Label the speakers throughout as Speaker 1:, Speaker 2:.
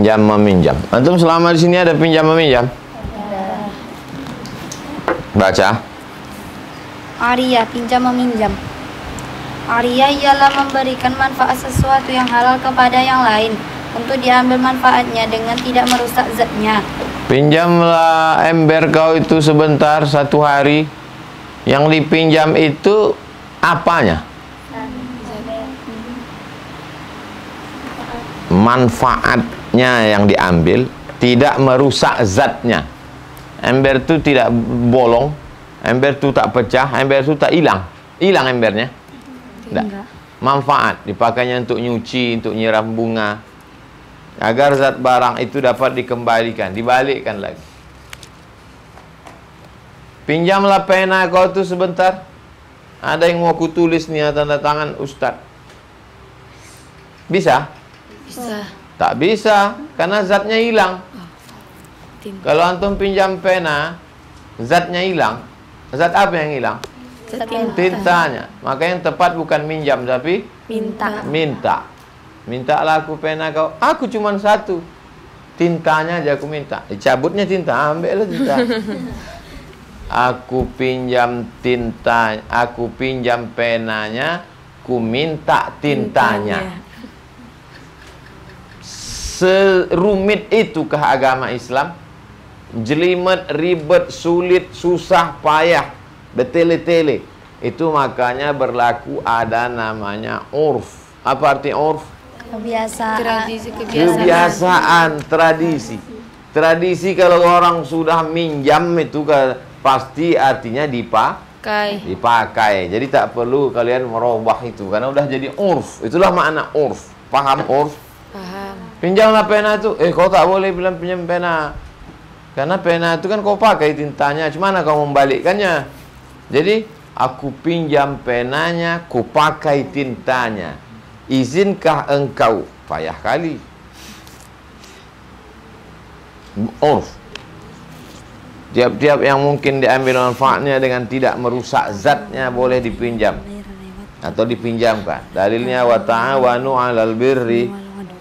Speaker 1: Pinjam meminjam. Antum selama di sini ada pinjam meminjam?
Speaker 2: Ada.
Speaker 1: Baca.
Speaker 2: Ariyah, pinjam meminjam. Ariyah ialah memberikan manfaat sesuatu yang halal kepada yang lain untuk diambil manfaatnya dengan tidak merusak zatnya.
Speaker 1: Pinjamlah ember kau itu sebentar, 1 hari. Yang dipinjam itu apanya? Manfaatnya yang diambil, tidak merusak zatnya. Ember itu tidak bolong, ember itu tak pecah, ember itu tak hilang. Hilang embernya? Tidak. Manfaat, dipakainya untuk nyuci, untuk nyiram bunga, agar zat barang itu dapat dikembalikan, dibalikkan lagi. Pinjamlah pena kau tu sebentar. Ada yang mau kutulis nih tanda tangan Ustaz. Bisa?
Speaker 3: Bisa.
Speaker 1: Tak bisa, karena zatnya hilang. Kalau antum pinjam pena, zatnya hilang. Zat apa yang hilang? Tintanya. Maka yang tepat bukan minjam, tapi minta. Mintalah aku pena kau. Aku cuma 1. Tintanya aja aku minta. Dicabutnya tinta, ambillah tinta. Aku pinjam tinta, aku pinjam penanya, ku minta tintanya. Serumit itukah agama Islam? Jelimet, ribet, sulit, susah, payah, bertele-tele. Itu makanya berlaku ada namanya urf. Apa arti urf? Kebiasaan, tradisi. Tradisi kalau orang sudah minjam itu pasti artinya dipakai. Jadi tak perlu kalian merubah itu karena udah jadi urf. Itulah makna urf. Paham urf?
Speaker 3: Paham.
Speaker 1: Pinjamlah pena itu. Kau tak boleh bilang pinjam pena. Karena pena itu kan kau pakai tintanya. Gimana kau membalikkannya? Jadi, aku pinjam penanya, ku pakai tintanya. Izinkah engkau? Payah kali. Urf. Tiap-tiap yang mungkin diambil manfaatnya dengan tidak merusak zatnya boleh dipinjam atau dipinjamkan. Dalilnya wa ta'awanu 'alal birri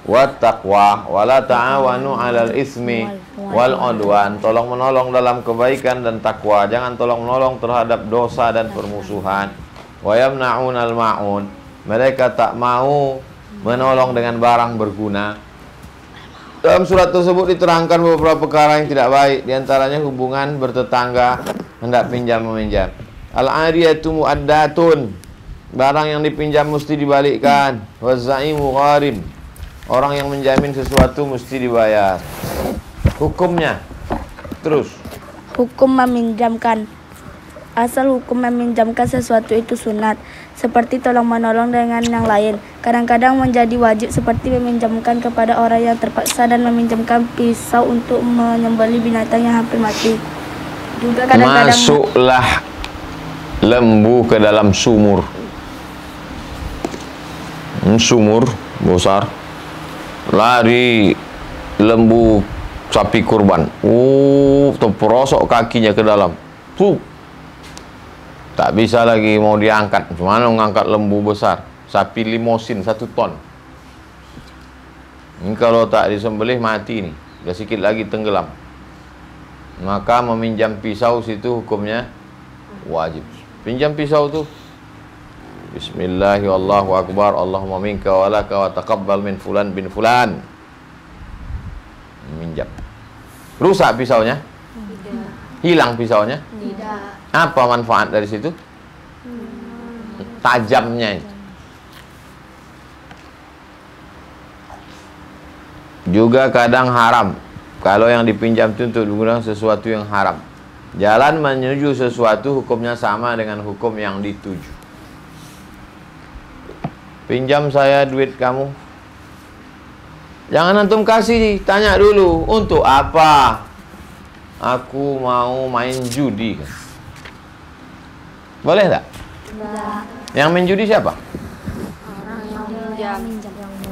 Speaker 1: wat taqwa wa la ta'awanu 'alal ismi wal 'udwan. Tolong menolong dalam kebaikan dan takwa, jangan tolong menolong terhadap dosa dan permusuhan. Wa yamna'unal ma'un. Mereka tak mau menolong dengan barang berguna. Dalam surat tersebut diterangkan beberapa perkara yang tidak baik, di antaranya hubungan bertetangga, hendak pinjam meminjam. Al-'ariyatu mu'addatun. Barang yang dipinjam mesti dibalikkan. Waz-za'imu gharim. Orang yang menjamin sesuatu mesti dibayar. Hukumnya. Terus.
Speaker 4: Hukum meminjamkan. Asal hukum meminjamkan sesuatu itu sunat, seperti tolong-menolong dengan yang lain. Kadang-kadang menjadi wajib, seperti meminjamkan kepada orang yang terpaksa dan meminjamkan pisau untuk menyembelih binatang yang hampir mati. Juga kadang-kadang
Speaker 1: masuklah lembu ke dalam sumur. Sumur besar. Lari lembu sapi kurban. Terperosok kakinya ke dalam. Tak bisa lagi mau diangkat. Gimana mengangkat lembu besar? Sapi limosin 1 ton. Ini kalau tak disembelih mati nih. Udah sikit lagi tenggelam. Maka meminjam pisau situ hukumnya wajib. Pinjam pisau tuh. Bismillahirrahmanirrahim. Allahu akbar. Allahumma minka wa laka wa taqabbal min fulan bin fulan. Minjam. Rusak pisaunya? Tidak. Hilang pisaunya?
Speaker 2: Tidak.
Speaker 1: Apa manfaat dari situ? Tajamnya itu. Juga kadang haram. Kalau yang dipinjam itu untuk digunakan sesuatu yang haram. Jalan menuju sesuatu hukumnya sama dengan hukum yang dituju. Pinjam saya duit kamu. Jangan antum kasih, tanya dulu, untuk apa? Aku mau main judi. Boleh tak? Yang main judi siapa?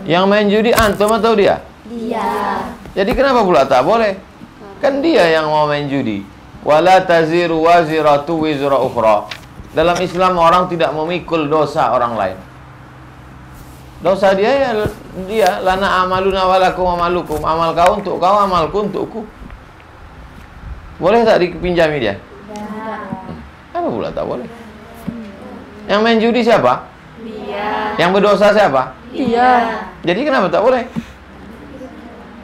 Speaker 1: Yang main judi antum atau dia?
Speaker 2: Dia.
Speaker 1: Jadi kenapa pula tak boleh? Kan dia yang mau main judi. Wala taziru waziratu wizra ukhra. Dalam Islam orang tidak memikul dosa orang lain. Dosa dia lana amaluna walakum amalukum. Amal kau untuk kau, amalku untukku. Boleh tak dipinjami dia? Apa pula tak boleh? Yang main judi siapa? Dia. Yang berdosa siapa?
Speaker 4: Dia.
Speaker 1: Jadi kenapa tak boleh?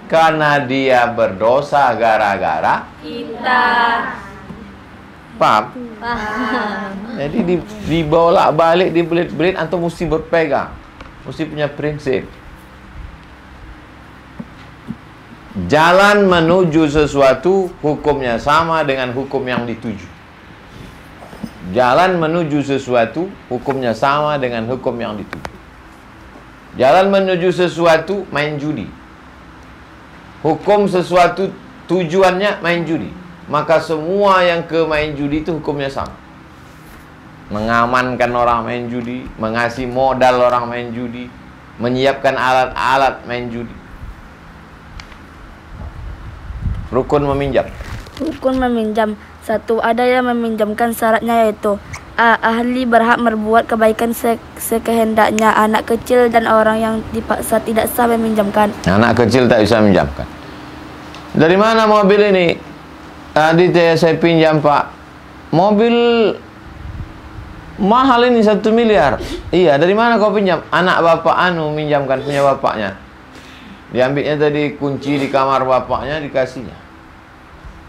Speaker 1: Karena dia berdosa gara-gara
Speaker 2: Kita.
Speaker 1: paham? Jadi dibawa balik, dibelit-belit, antum mesti berpegang. Mesti punya prinsip. Jalan menuju sesuatu hukumnya sama dengan hukum yang dituju. Jalan menuju sesuatu hukumnya sama dengan hukum yang dituju. Jalan menuju sesuatu main judi. Hukum sesuatu tujuannya main judi. Maka semua yang ke main judi itu hukumnya sama. Mengamankan orang main judi, mengasih modal orang main judi, menyiapkan alat-alat main judi. Rukun meminjam.
Speaker 4: Rukun meminjam. 1. Ada yang meminjamkan, syaratnya yaitu A. Ahli berhak berbuat kebaikan sekehendaknya. Anak kecil dan orang yang dipaksa tidak sah meminjamkan.
Speaker 1: Anak kecil tak bisa meminjamkan. Dari mana mobil ini? Tadi saya pinjam Pak. Mobil mahal ini 1 miliar. Iya, dari mana kau pinjam? Anak bapak anu minjamkan, punya bapaknya. Diambilnya tadi kunci di kamar bapaknya, dikasihnya.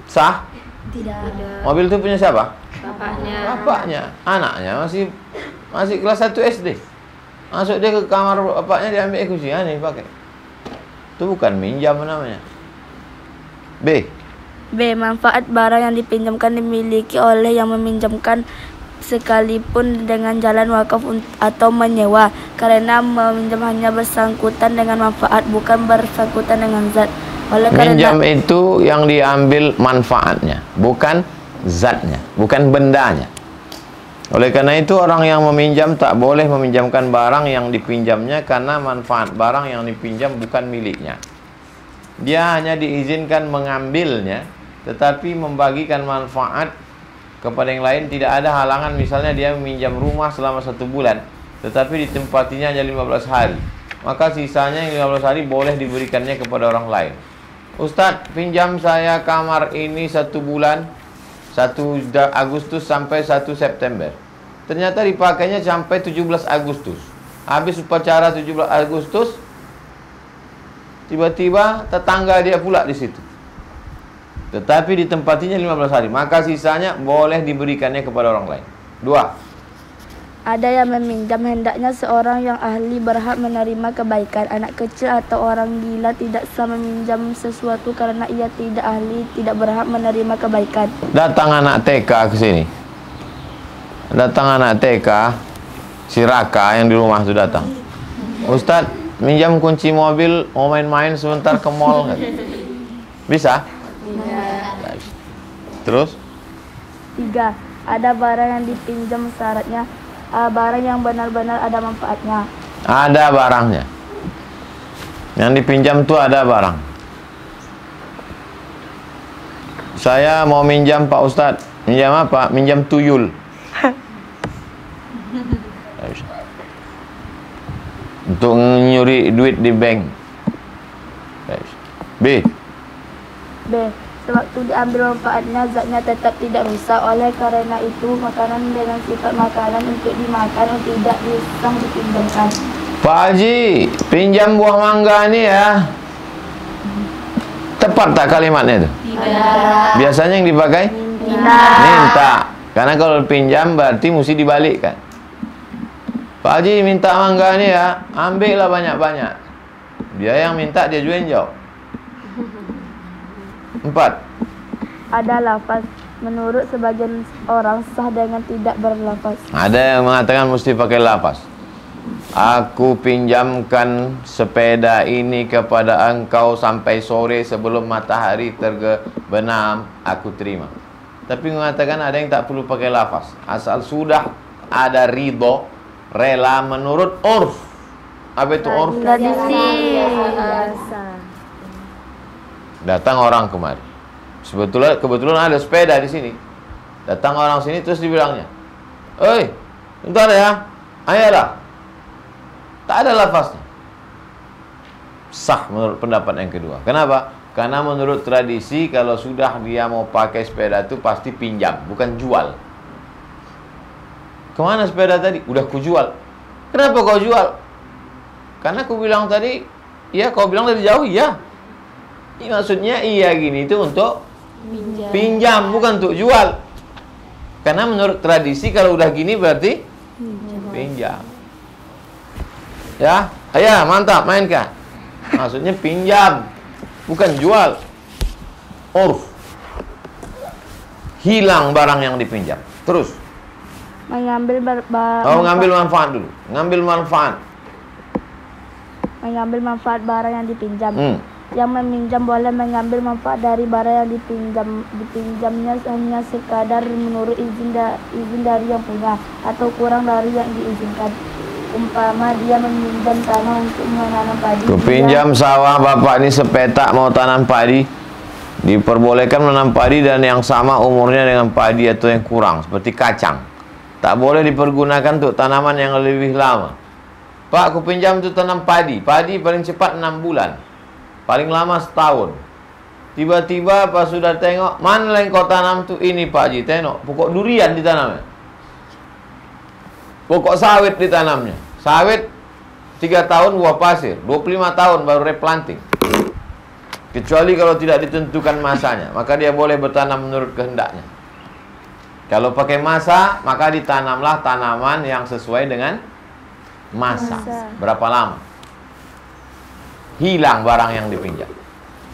Speaker 1: Sah?
Speaker 2: Tidak.
Speaker 1: Mobil itu punya siapa?
Speaker 2: Bapaknya.
Speaker 1: Bapaknya. Anaknya masih kelas 1 SD. Masuk dia ke kamar bapaknya, diambil kunci, nih pakai. Itu bukan minjam namanya. B.
Speaker 4: Manfaat barang yang dipinjamkan dimiliki oleh yang meminjamkan sekalipun dengan jalan wakaf atau menyewa, karena meminjam hanya bersangkutan dengan manfaat, bukan bersangkutan dengan zat. Oleh karena
Speaker 1: minjam itu yang diambil manfaatnya, bukan zatnya, bukan bendanya. Oleh karena itu orang yang meminjam tak boleh meminjamkan barang yang dipinjamnya, karena manfaat barang yang dipinjam bukan miliknya. Dia hanya diizinkan mengambilnya, tetapi membagikan manfaat kepada yang lain tidak ada halangan. Misalnya dia meminjam rumah selama 1 bulan, tetapi ditempatinya hanya 15 hari, maka sisanya yang 15 hari boleh diberikannya kepada orang lain. Ustadz, pinjam saya kamar ini 1 bulan, 1 Agustus sampai 1 September. Ternyata dipakainya sampai 17 Agustus. Habis upacara 17 Agustus, tiba-tiba tetangga dia pula di situ. Tetapi ditempatinya 15 hari, maka sisanya boleh diberikannya kepada orang lain. 2.
Speaker 4: ada yang meminjam, hendaknya seorang yang ahli berhak menerima kebaikan. Anak kecil atau orang gila tidak sah meminjam sesuatu karena ia tidak ahli, tidak berhak menerima kebaikan.
Speaker 1: Datang anak TK ke sini. Datang anak TK, si Raka yang di rumah itu datang. Ustadz, minjam kunci mobil, mau main-main sebentar ke mall. Bisa? Bisa. Terus?
Speaker 4: 3. Ada barang yang dipinjam, syaratnya barang yang benar-benar ada manfaatnya.
Speaker 1: Ada barangnya. Yang dipinjam tuh ada barang. Saya mau minjam Pak Ustadz. Minjam apa? Minjam tuyul. Untuk nyuri duit di bank. B.
Speaker 4: Sewaktu diambil manfaatnya, zatnya tetap tidak rusak. Oleh karena itu, makanan dengan sifat makanan untuk dimakan tidak disah dipinjamkan.
Speaker 1: Pak Haji, pinjam buah mangga ini ya. Tepat tak kalimatnya itu?
Speaker 2: Tidak.
Speaker 1: Biasanya yang dipakai? Minta. Karena kalau pinjam berarti mesti dibalikkan. Pak Haji minta mangga ini ya, ambillah banyak-banyak. Dia yang minta, dia juga yang jawab. 4.
Speaker 4: Ada lafaz. Menurut sebagian orang sah dengan tidak berlafaz.
Speaker 1: Ada yang mengatakan mesti pakai lafaz. Aku pinjamkan sepeda ini kepada engkau sampai sore sebelum matahari terbenam, aku terima. Tapi mengatakan ada yang tak perlu pakai lafaz, asal sudah ada ridho, rela menurut urf. Apa itu urf?
Speaker 4: Tradisi.
Speaker 1: Datang orang kemari. Kebetulan ada sepeda di sini. Datang orang sini terus dibilangnya, "Oi, bentar ya. Ayolah." Tak ada lafaznya. Sah menurut pendapat yang kedua. Kenapa? Karena menurut tradisi kalau sudah dia mau pakai sepeda itu pasti pinjam, bukan jual. Kemana sepeda tadi? Udah ku jual. Kenapa kau jual? Karena aku bilang tadi, ya kau bilang dari jauh, ya. Ini maksudnya iya gini itu untuk pinjam, bukan untuk jual. Karena menurut tradisi kalau udah gini berarti pinjam. Ya, ayah mantap, mainkan. Maksudnya pinjam, bukan jual. Urf. Hilang barang yang dipinjam. Terus.
Speaker 4: Mengambil
Speaker 1: Ngambil manfaat dulu. Ngambil manfaat.
Speaker 4: Mengambil manfaat barang yang dipinjam. Yang meminjam boleh mengambil manfaat dari barang yang dipinjamnya hanya sekadar menurut izin dari yang punya atau kurang dari yang diizinkan. Umpama dia meminjam tanah untuk menanam padi.
Speaker 1: Pinjam sawah bapak ini sepetak mau tanam padi. Diperbolehkan menanam padi dan yang sama umurnya dengan padi atau yang kurang, seperti kacang. Tak boleh dipergunakan untuk tanaman yang lebih lama. Pak, aku pinjam untuk tanam padi. Padi paling cepat 6 bulan. Paling lama setahun. Tiba-tiba pas sudah tengok, mana yang kau tanam tuh ini Pak Haji, tengok. Pokok durian ditanamnya. Pokok sawit ditanamnya. Sawit 3 tahun buah pasir, 25 tahun baru replanting. Kecuali kalau tidak ditentukan masanya, maka dia boleh bertanam menurut kehendaknya. Kalau pakai masa, maka ditanamlah tanaman yang sesuai dengan masa. Berapa lama? Hilang barang yang dipinjam.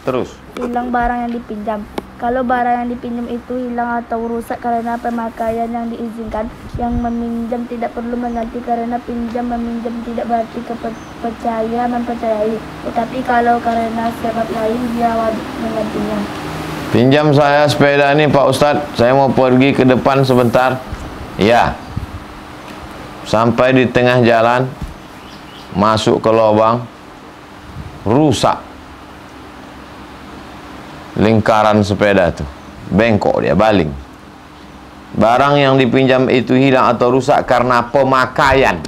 Speaker 1: Terus.
Speaker 4: Hilang barang yang dipinjam. Kalau barang yang dipinjam itu hilang atau rusak karena pemakaian yang diizinkan, yang meminjam tidak perlu mengganti karena pinjam meminjam tidak berarti percaya mempercayai. Tetapi kalau karena sebab lain dia wajib menggantinya.
Speaker 1: Pinjam saya sepeda ini Pak Ustadz, saya mau pergi ke depan sebentar. Ya. Sampai di tengah jalan, masuk ke lubang, rusak lingkaran sepeda itu, bengkok dia, baling. Barang yang dipinjam itu hilang atau rusak karena pemakaian.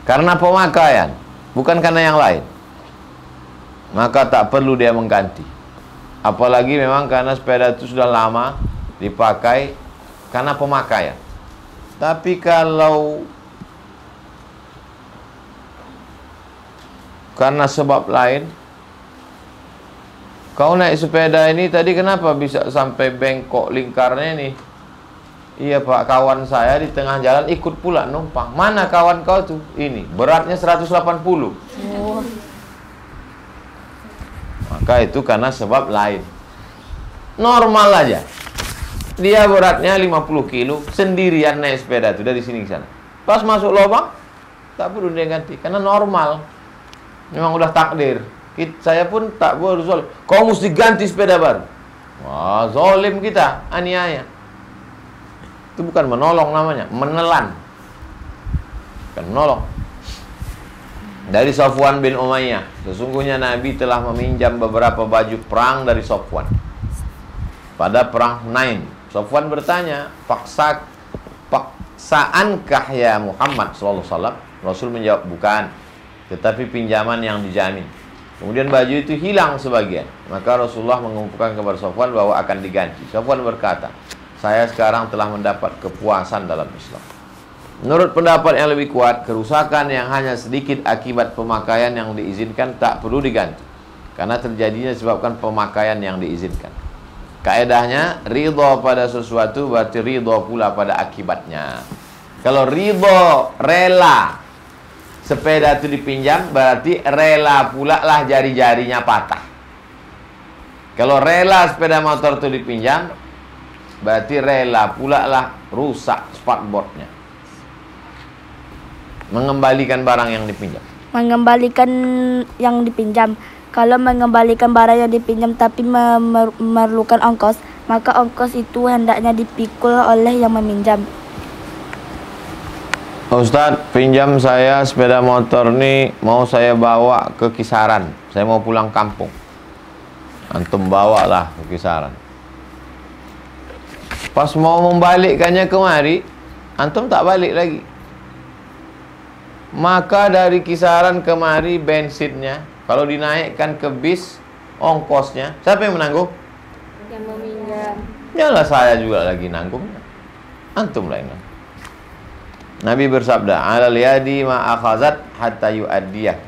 Speaker 1: Karena pemakaian, bukan karena yang lain. Maka tak perlu dia mengganti. Apalagi memang karena sepeda itu sudah lama dipakai karena pemakaian. Tapi kalau karena sebab lain, kau naik sepeda ini tadi kenapa bisa sampai bengkok lingkarnya ini? Iya Pak, kawan saya di tengah jalan ikut pula numpang. Mana kawan kau tuh? Ini, beratnya 180. Maka itu karena sebab lain. Normal aja. Dia beratnya 50 kilo, sendirian naik sepeda itu dari sini ke sana. Pas masuk lubang, tak perlu dia ganti. Karena normal. Memang udah takdir. Saya pun tak boleh zolim. Kau mesti ganti sepeda baru. Wah, zolim kita, aniaya. Itu bukan menolong namanya, menelan. Bukan menolong. Dari Safwan bin Umayyah, sesungguhnya Nabi telah meminjam beberapa baju perang dari Safwan pada perang Hunain. Safwan bertanya, paksaankah ya Muhammad sallallahu alaihi wasallam? Rasul menjawab, bukan, tetapi pinjaman yang dijamin. Kemudian baju itu hilang sebagian. Maka Rasulullah mengumpulkan kepada Safwan bahwa akan diganti. Safwan berkata, saya sekarang telah mendapat kepuasan dalam Islam. Menurut pendapat yang lebih kuat, kerusakan yang hanya sedikit akibat pemakaian yang diizinkan tak perlu diganti. Karena terjadinya disebabkan pemakaian yang diizinkan. Kaedahnya, ridho pada sesuatu berarti ridho pula pada akibatnya. Kalau ridho, rela sepeda itu dipinjam, berarti rela pula lah jari-jarinya patah. Kalau rela sepeda motor itu dipinjam, berarti rela pula lah rusak spakboardnya. Mengembalikan barang yang dipinjam.
Speaker 4: Mengembalikan yang dipinjam. Kalau mengembalikan barang yang dipinjam tapi memerlukan ongkos, maka ongkos itu hendaknya dipikul oleh yang meminjam.
Speaker 1: Ustadz, pinjam saya sepeda motor nih, mau saya bawa ke Kisaran. Saya mau pulang kampung. Antum bawalah ke Kisaran. Pas mau membalikkannya kemari, antum tak balik lagi. Maka dari Kisaran kemari bensinnya Kalau dinaikkan ke bis, ongkosnya siapa yang menanggung?
Speaker 2: Yang meminjam.
Speaker 1: Yalah, saya juga lagi nanggungnya. Antum lah yang nanggung. Nabi bersabda, "Alal yadi ma akhazat hatta yu'addiyah."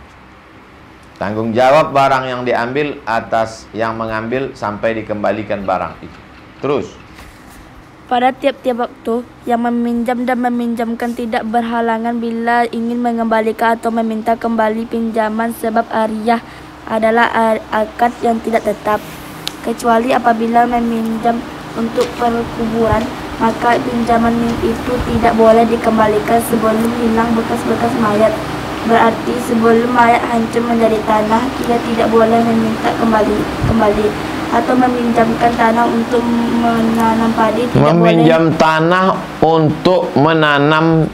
Speaker 1: Tanggung jawab barang yang diambil atas yang mengambil sampai dikembalikan barang itu. Terus,
Speaker 4: pada tiap-tiap waktu yang meminjam dan meminjamkan tidak berhalangan bila ingin mengembalikan atau meminta kembali pinjaman, sebab ariyah adalah akad yang tidak tetap, kecuali apabila meminjam untuk perkuburan, maka pinjaman itu tidak boleh dikembalikan sebelum hilang bekas-bekas mayat. Berarti sebelum mayat hancur menjadi tanah, ia tidak boleh meminta kembali atau meminjamkan tanah untuk menanam padi. Tidak
Speaker 1: meminjam
Speaker 4: boleh.
Speaker 1: Tanah untuk menanam.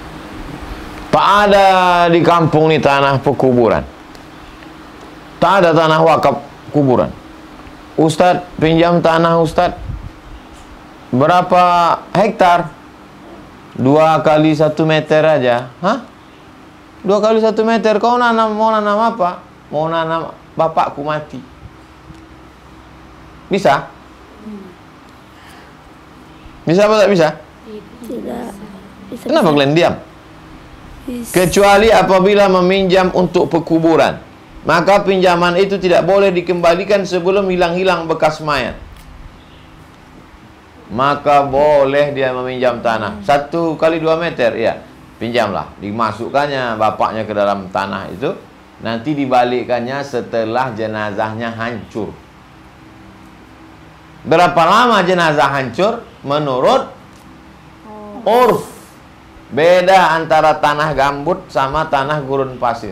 Speaker 1: Tak ada di kampung ini tanah pekuburan. Tak ada tanah wakaf kuburan. Ustadz, pinjam tanah Ustadz. Berapa hektar? 2 kali 1 meter aja. Hah? 2 kali 1 meter. Kau mau nanam apa? Mau nanam bapakku mati. Bisa? Bisa apa tak bisa?
Speaker 4: Tidak.
Speaker 1: Kenapa kalian diam? Kecuali apabila meminjam untuk pekuburan, maka pinjaman itu tidak boleh dikembalikan sebelum hilang-hilang bekas mayat. Maka boleh dia meminjam tanah 1 kali 2 meter, ya, pinjamlah. Dimasukkannya bapaknya ke dalam tanah itu, nanti dibalikkannya setelah jenazahnya hancur. Berapa lama jenazah hancur? Menurut urf. Beda antara tanah gambut sama tanah gurun pasir.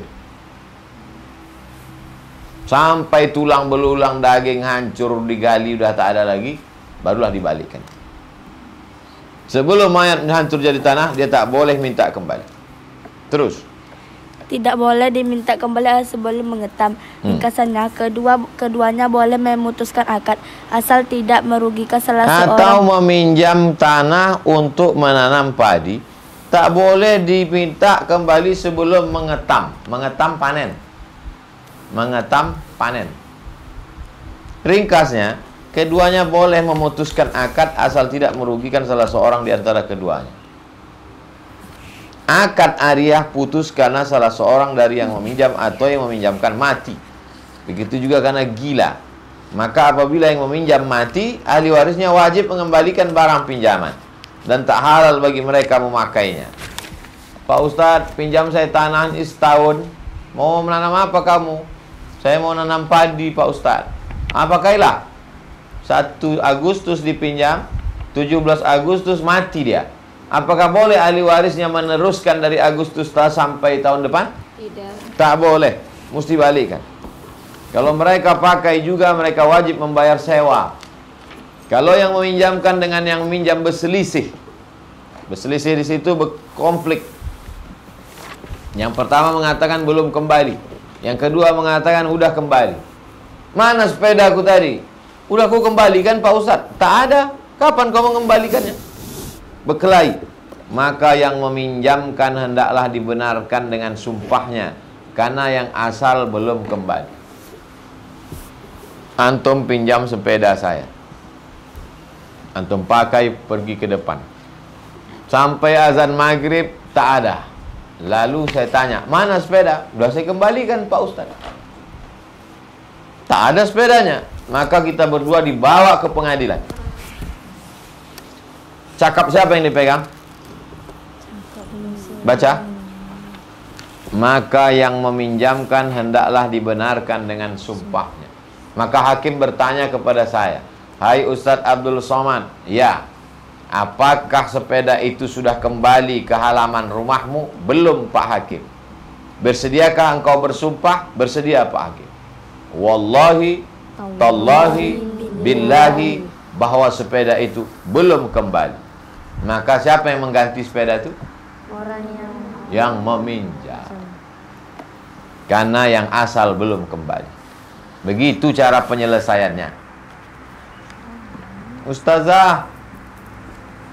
Speaker 1: Sampai tulang belulang, daging hancur, digali udah tak ada lagi, barulah dibalikkan. Sebelum mayat hancur jadi tanah, dia tak boleh minta kembali. Terus,
Speaker 4: tidak boleh diminta kembali sebelum mengetam. Ringkasannya, keduanya boleh memutuskan akad asal tidak merugikan salah seorang.
Speaker 1: Atau meminjam tanah untuk menanam padi, tak boleh diminta kembali sebelum mengetam. Mengetam panen. Mengetam panen. Ringkasnya, keduanya boleh memutuskan akad asal tidak merugikan salah seorang di antara keduanya. Akad ariyah putus karena salah seorang dari yang meminjam atau yang meminjamkan mati. Begitu juga karena gila. Maka apabila yang meminjam mati, ahli warisnya wajib mengembalikan barang pinjaman dan tak halal bagi mereka memakainya. Pak Ustadz, pinjam saya tanah ini setahun. Mau menanam apa kamu? Saya mau nanam padi, Pak Ustadz. Pakailah. 1 Agustus dipinjam, 17 Agustus mati dia. Apakah boleh ahli warisnya meneruskan dari Agustus sampai tahun depan?
Speaker 2: Tidak.
Speaker 1: Tak boleh, mesti balikkan. Kalau mereka pakai juga, mereka wajib membayar sewa. Kalau yang meminjamkan dengan yang meminjam berselisih di situ berkonflik. Yang pertama mengatakan belum kembali, yang kedua mengatakan udah kembali. Mana sepedaku tadi? Udah ku kembalikan Pak Ustadz. Tak ada. Kapan kau mengembalikannya? Berkelahi. Maka yang meminjamkan hendaklah dibenarkan dengan sumpahnya, karena yang asal belum kembali. Antum pinjam sepeda saya, antum pakai pergi ke depan, sampai azan maghrib tak ada. Lalu saya tanya, mana sepeda? Udah saya kembalikan Pak Ustadz. Tak ada sepedanya. Maka kita berdua dibawa ke pengadilan. Cakap siapa yang dipegang? Baca. Maka yang meminjamkan hendaklah dibenarkan dengan sumpahnya. Maka hakim bertanya kepada saya, hai Ustadz Abdul Somad, ya, apakah sepeda itu sudah kembali ke halaman rumahmu? Belum Pak Hakim. Bersediakah engkau bersumpah? Bersedia Pak Hakim. Wallahi, tallahi, billahi, bahwa sepeda itu belum kembali. Maka siapa yang mengganti sepeda itu?
Speaker 2: Orang
Speaker 1: yang meminjam. Karena yang asal belum kembali. Begitu cara penyelesaiannya. Ustazah,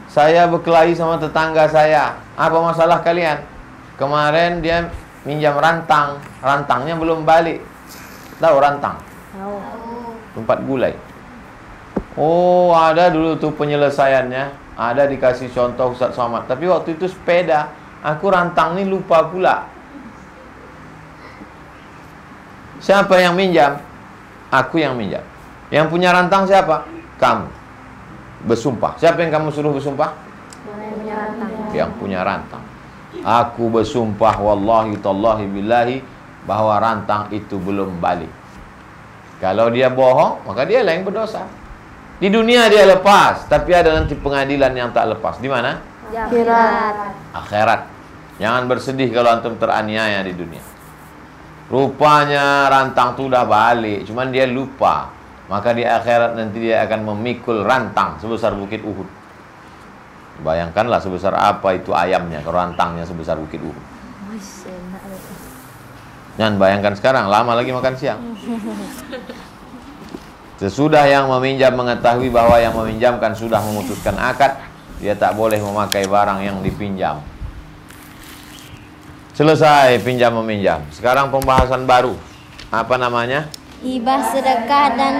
Speaker 1: saya berkelahi sama tetangga saya. Apa masalah kalian? Kemarin dia minjam rantang, rantangnya belum balik. Tahu rantang? Tempat gulai. Oh, ada dulu tuh penyelesaiannya. Ada dikasih contoh Ustaz Somad. Tapi waktu itu sepeda. Aku rantang nih lupa pula. Siapa yang minjam? Aku yang minjam. Yang punya rantang siapa? Kamu. Bersumpah. Siapa yang kamu suruh bersumpah? Yang punya rantang. Aku bersumpah wallahi tallahi billahi bahwa rantang itu belum balik. Kalau dia bohong, maka dia lah yang berdosa. Di dunia dia lepas, tapi ada nanti pengadilan yang tak lepas. Di mana?
Speaker 4: Akhirat.
Speaker 1: Akhirat. Jangan bersedih kalau antum teraniaya di dunia. Rupanya rantang itu udah balik, cuman dia lupa. Maka di akhirat nanti dia akan memikul rantang sebesar bukit Uhud. Bayangkanlah sebesar apa itu ayamnya, kalau rantangnya sebesar bukit Uhud. Jangan bayangkan sekarang, lama lagi makan siang. Sesudah yang meminjam mengetahui bahwa yang meminjamkan sudah memutuskan akad, dia tak boleh memakai barang yang dipinjam. Selesai pinjam meminjam. Sekarang pembahasan baru. Apa namanya?
Speaker 2: Hibah, sedekah, dan